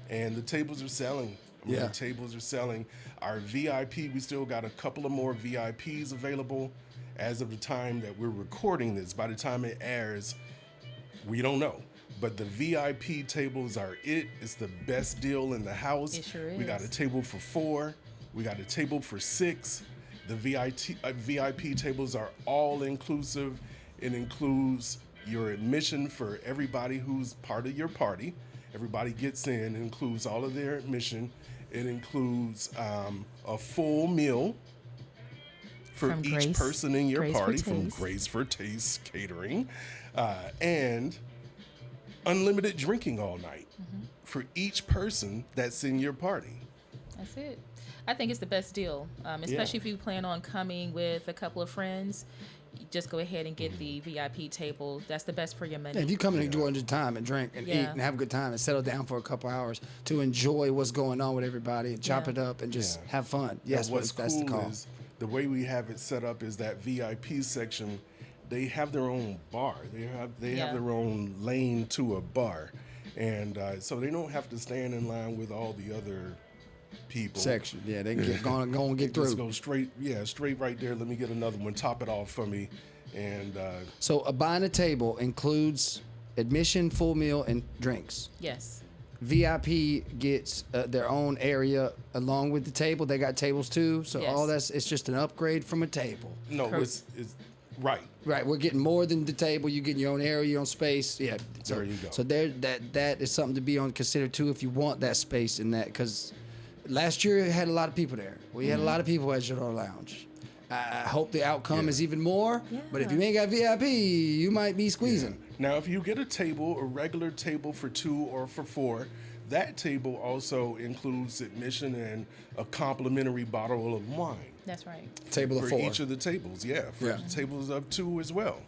C: and the tables are selling. The tables are selling. Our VIP, we still got a couple of more VIPs available as of the time that we're recording this. By the time it airs, we don't know. But the VIP tables are it. It's the best deal in the house.
B: It sure is.
C: We got a table for 4. We got a table for 6. The VIP tables are all inclusive. It includes your admission for everybody who's part of your party. Everybody gets in. It includes all of their admission. It includes a full meal for
B: From
C: each person in your
B: Grace for
C: party from
B: Taste.
C: Grace for Taste Catering, and unlimited drinking all night for each person that's in your party.
B: That's it. I think it's the best deal, especially if you plan on coming with a couple of friends. Just go ahead and get the VIP table. That's the best for your money.
A: If you come and enjoy your time and drink and eat and have a good time and settle down for a couple hours to enjoy what's going on with everybody and chop it up and just have fun. Yes,
C: what's
A: that's the
C: cool
A: call.
C: is the way we have it set up is that VIP section, they have their own bar. They have their own lane to a bar, and so they don't have to stand in line with all the other people.
A: Section. Yeah, they can go and get through.
C: Just go straight right there. Let me get another one. Top it off for me. And
A: So buying a table includes admission, full meal, and drinks.
B: Yes.
A: VIP gets their own area along with the table. They got tables too. So all it's just an upgrade from a table.
C: no, it's right.
A: Right, we're getting more than the table. You get your own area, your own space. Yeah, so,
C: There you go.
A: So that is something to be on consider too if you want that space in that, because last year it had a lot of people there. We had a lot of people at J'adore Lounge. I hope the outcome is even more.
B: Yeah.
A: But if you ain't got VIP, you might be squeezing.
C: Now, if you get a table, a regular table for 2 or for 4, that table also includes admission and a complimentary bottle of wine.
B: That's right.
A: Table of
C: For
A: 4.
C: each of the tables, for the tables of 2 as well.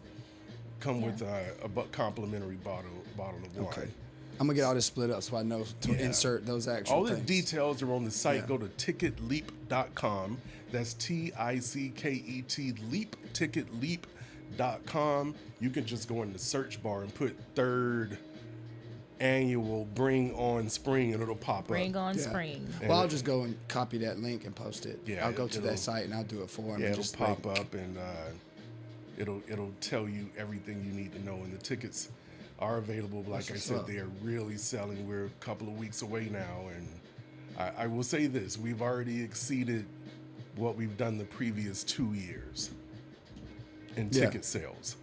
C: Come with a complimentary bottle of wine.
A: Okay. I'm gonna get all this split up so I know to insert those actual
C: All the
A: things.
C: details are on the site. Go to ticketleap.com. That's TICKET leap, ticketleap.com. You can just go in the search bar and put third annual Bring On Spring, and it'll pop
B: Bring
C: up.
B: on
A: Yeah.
B: spring.
A: Well, I'll just go and copy that link and post it.
C: Yeah,
A: I'll go to
C: it'll-
A: that site and I'll do it for him.
C: Yeah,
A: and
C: it'll
A: just
C: pop up, and it'll tell you everything you need to know. And the tickets are available. Like I
A: what's
C: said,
A: up.
C: they are really selling. We're a couple of weeks away now, and I will say this: we've already exceeded what we've done the previous 2 years in
A: Yeah.
C: ticket sales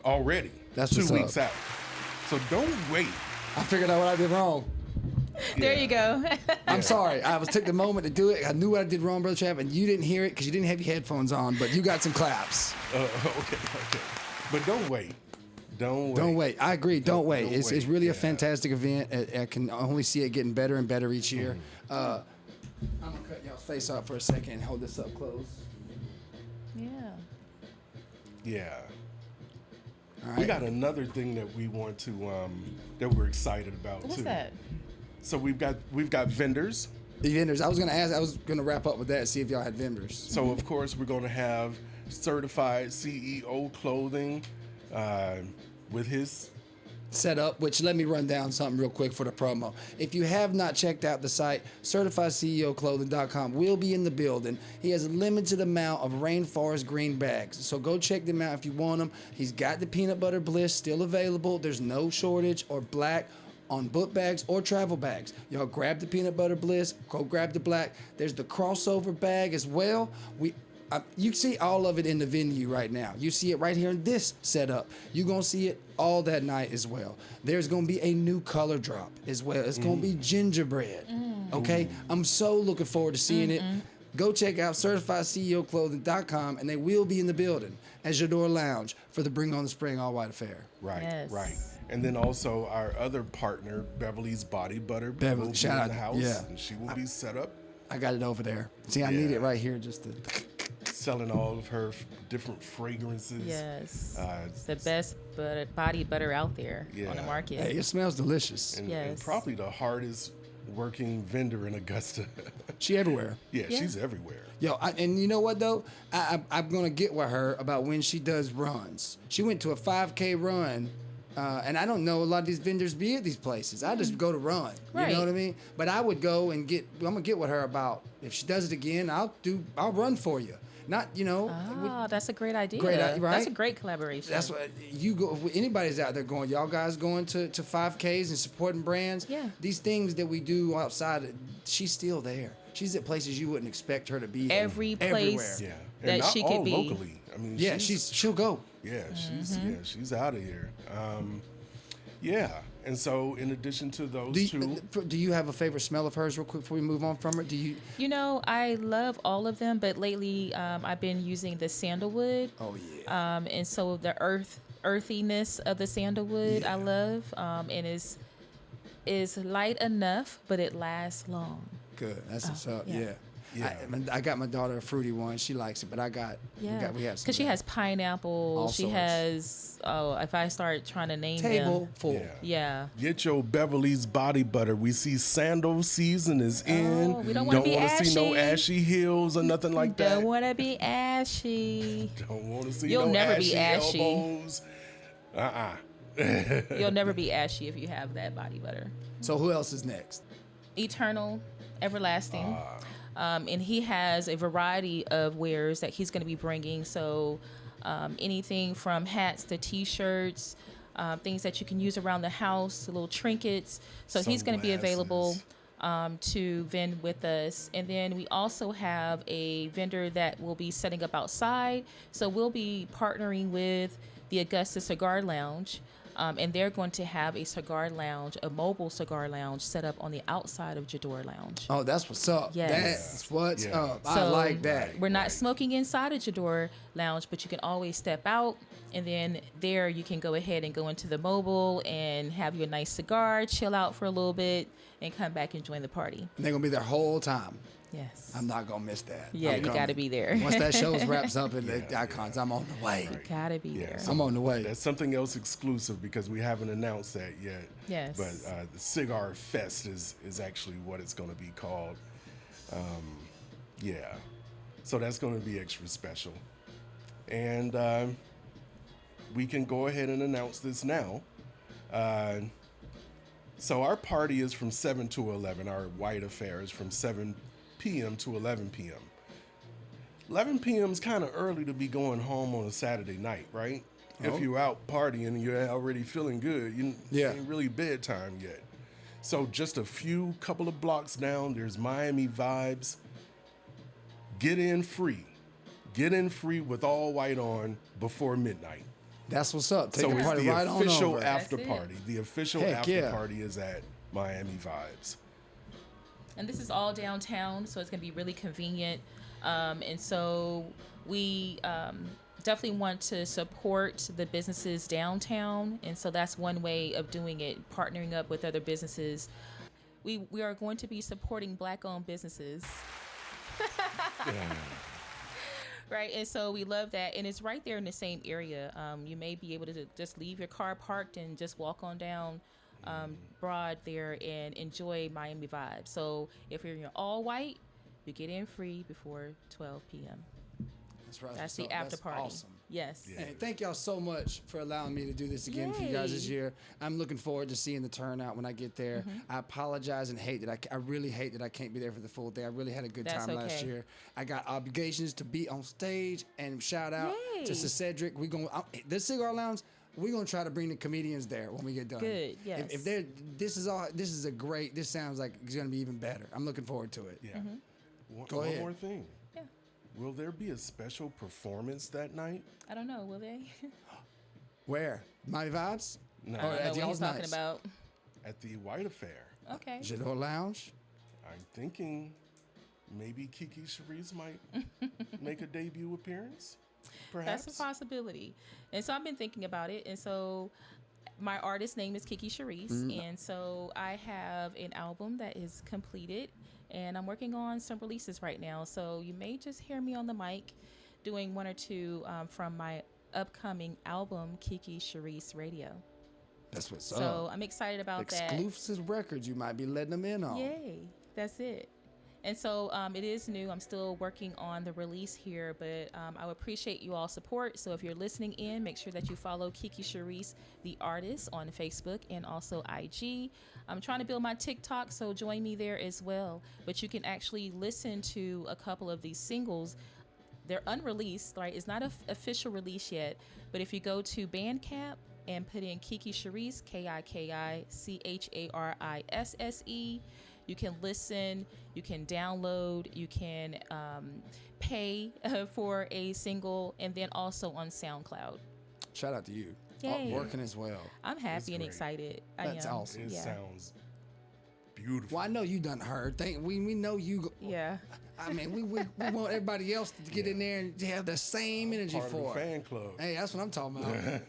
C: already.
A: That's
C: 2
A: what's
C: weeks
A: up.
C: out. So don't wait.
A: I figured out what I did wrong.
B: There you go.
A: I'm sorry. I took the moment to do it. I knew what I did wrong, Brother Chap, and you didn't hear it because you didn't have your headphones on, but you got some claps.
C: Okay. But don't wait. Don't wait.
A: Don't wait. I agree. Don't wait.
C: don't
A: It's
C: wait.
A: really a
C: Yeah.
A: fantastic event. I can only see it getting better and better each year.
C: Mm-hmm.
A: I'm going to cut y'all's face off for a second and hold this up close.
B: Yeah.
C: Yeah.
A: All
C: We
A: right.
C: got another thing that we want to that we're excited about
B: What's
C: too.
B: that?
C: So we've got vendors.
A: The vendors. I was going to wrap up with that and see if y'all had vendors.
C: So of course we're going to have certified CEO clothing with his.
A: Set up, which let me run down something real quick for the promo. If you have not checked out the site, CertifiedCEOClothing.com will be in the building. He has a limited amount of rainforest green bags, so go check them out if you want them. He's got the peanut butter bliss still available. There's no shortage or black on book bags or travel bags. Y'all grab the peanut butter bliss, go grab the black. There's the crossover bag as well. You see all of it in the venue right now. You see it right here in this setup. You're going to see it all that night as well. There's going to be a new color drop as well. It's going to be gingerbread. Okay? I'm so looking forward to seeing it. Go check out CertifiedCEOClothing.com, and they will be in the building as your door lounge for the Bring On the Spring All White Affair.
C: Right,
B: Yes.
C: right. And then also our other partner, Beverly's Body Butter,
A: Beverly,
C: will be
A: shout
C: in
A: out,
C: the house,
A: yeah.
C: and she will be set up
A: I got it over there. See, I need
C: Yeah.
A: it right here just to...
C: selling all of her different fragrances.
B: Yes.
C: It's
B: The best body butter out there on the
C: Yeah.
B: market.
A: Hey, it smells delicious.
C: and
B: Yes.
C: probably the hardest working vendor in Augusta.
A: She everywhere.
C: Yeah,
B: Yeah.
C: she's everywhere.
A: Yo, and you know what though? I'm gonna get with her about when she does runs. She went to a 5K run, and I don't know a lot of these vendors be at these places. I just go to run. You
B: Right.
A: know what I mean? But I would go and I'm gonna get with her about if she does it again. I'll run for you. Not
B: Oh, that's a great idea.
A: Great,
B: That's
A: right?
B: a great collaboration.
A: That's what you go. If anybody's out there going, y'all guys going to 5Ks and supporting brands.
B: Yeah.
A: These things that we do outside, she's still there. She's at places you wouldn't expect her to be.
B: Every
A: in.
B: place
C: Yeah,
B: that
C: and not
B: she
C: all
B: could be.
C: locally. I mean,
A: Yeah, she'll go.
C: yeah, she's out of here. Yeah, and so in addition to those
A: Do you have a favorite smell of hers, real quick, before we move on from her? Do you?
B: You know, I love all of them, but lately I've been using the sandalwood.
A: Oh yeah.
B: And so the earthiness of the sandalwood I love, and is light enough, but it lasts long.
A: Good. That's what's up.
B: yeah.
A: Yeah.
C: Yeah.
A: I got my daughter a fruity one. She likes it, but we have some
B: because she has pineapple.
A: All
B: She
A: sorts.
B: has if I start trying to name
A: table
B: them,
A: full.
C: Yeah.
B: yeah.
C: Get your Beverly's body butter. We see sandal season is in.
B: we don't wanna be
C: wanna see no
B: ashy.
C: ashy heels or nothing like that.
B: Don't want to be ashy.
C: Don't want to see
B: You'll
C: no
B: never
C: ashy
B: be ashy.
C: elbows.
B: You'll never be ashy if you have that body butter.
A: So who else is next?
B: Eternal, everlasting. And he has a variety of wares that he's going to be bringing. So anything from hats to T-shirts, things that you can use around the house, little trinkets. So he's going to be available to vend with us. And then we also have a vendor that will be setting up outside. So we'll be partnering with the Augusta Cigar Lounge. And they're going to have a cigar lounge, a mobile cigar lounge set up on the outside of Jador Lounge.
A: Oh, that's what's up.
B: Yes.
A: That's what's
C: Yeah.
A: up. I
B: So
A: like that.
B: We're not smoking inside of Jador Lounge, but you can always step out, and then there you can go ahead and go into the mobile and have your nice cigar, chill out for a little bit, and come back and join the party.
A: And they're gonna be there whole time.
B: Yes.
A: I'm not gonna miss that.
B: Yeah,
A: I'm
B: you
A: coming.
B: got to be there.
A: Once that show wraps up in the icons, I'm on the way.
B: Gotta be
C: Yeah,
B: there.
C: so
A: I'm on the way.
C: That's something else exclusive because we haven't announced that yet.
B: Yes.
C: But the Cigar Fest is actually what it's going to be called. Yeah. So that's going to be extra special. And we can go ahead and announce this now. So our party is from 7 to 11. Our white affair is from 7 p.m. to 11 p.m. 11 p.m. is kind of early to be going home on a Saturday night, right?
A: Oh.
C: If you're out partying and you're already feeling good,
A: Yeah.
C: ain't really bedtime yet. So just a couple of blocks down, there's Miami Vibes. Get in free. Get in free with all white on before midnight.
A: That's what's up. Take
C: So
A: the
C: it's
A: party
C: the
A: right on
C: official
A: over.
C: after
B: That's it.
C: party. The official
A: Heck
C: after
A: yeah.
C: party is at Miami Vibes.
B: And this is all downtown, so it's going to be really convenient. And so we definitely want to support the businesses downtown. And so that's one way of doing it, partnering up with other businesses. We are going to be supporting Black-owned businesses. Right, and so we love that, and it's right there in the same area. You may be able to just leave your car parked and just walk on down Broad there and enjoy Miami Vibes. So if you're in your all white, you get in free before 12 p.m.
A: That's right.
B: That's the after
A: That's
B: party.
A: awesome.
B: Yes.
C: Yeah.
A: And thank y'all so much for allowing me to do this again for you guys this
B: Yay.
A: year. I'm looking forward to seeing the turnout when I get there. I apologize and hate that I really hate that I can't be there for the full day. I really had a good
B: That's
A: time last
B: okay.
A: year. I got obligations to be on stage, and shout out
B: Yay.
A: to Cedric. This Cigar Lounge. We're gonna try to bring the comedians there when we get done.
B: Good, yes.
A: If this sounds like it's gonna be even better. I'm looking forward to it.
C: Yeah. One
A: ahead.
C: more thing.
B: Yeah.
C: Will there be a special performance that night?
B: I don't know, will they?
A: Where? My Vibes?
C: No.
B: I don't know
A: at
B: what
A: y'all's
B: he's talking
A: nice.
B: about.
C: At the White Affair.
B: Okay.
A: Jadot Lounge?
C: I'm thinking maybe Kiki Cherise might make a debut appearance. Perhaps.
B: That's a possibility. And so I've been thinking about it. And so my artist name is Kiki Cherise. And so I have an album that is completed, and I'm working on some releases right now. So you may just hear me on the mic doing one or two from my upcoming album, Kiki Cherise Radio.
A: That's what's
B: So
A: up.
B: I'm excited about that.
A: Exclusive records you might be letting them in on.
B: Yay, that's it. And so it is new. I'm still working on the release here, but I would appreciate you all support. So if you're listening in, make sure that you follow Kiki Cherise, the artist, on Facebook and also IG. I'm trying to build my TikTok, so join me there as well. But you can actually listen to a couple of these singles. They're unreleased, right? It's not an official release yet, but if you go to Bandcamp and put in Kiki Cherise, KIKICHARISSE, you can listen, you can download, you can pay for a single, and then also on SoundCloud.
A: Shout out to you.
B: Yay.
A: Working as well.
B: I'm happy and
C: great.
B: excited.
A: That's
B: I am.
A: awesome.
C: It
B: Yeah.
C: sounds beautiful.
A: Well, I know you done heard. We know you.
B: Yeah.
A: I mean, we want everybody else to get in there and have the same energy
C: Part of
A: for
C: the
A: it.
C: fan club.
A: Hey, that's what I'm talking about.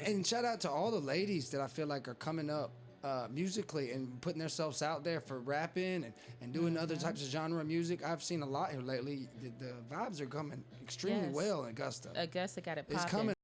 A: and shout out to all the ladies that I feel like are coming up musically and putting themselves out there for rapping and doing other types of genre music. I've seen a lot here lately. The vibes are coming extremely
B: Yes.
A: well in Augusta.
B: Augusta got it popping.
A: It's coming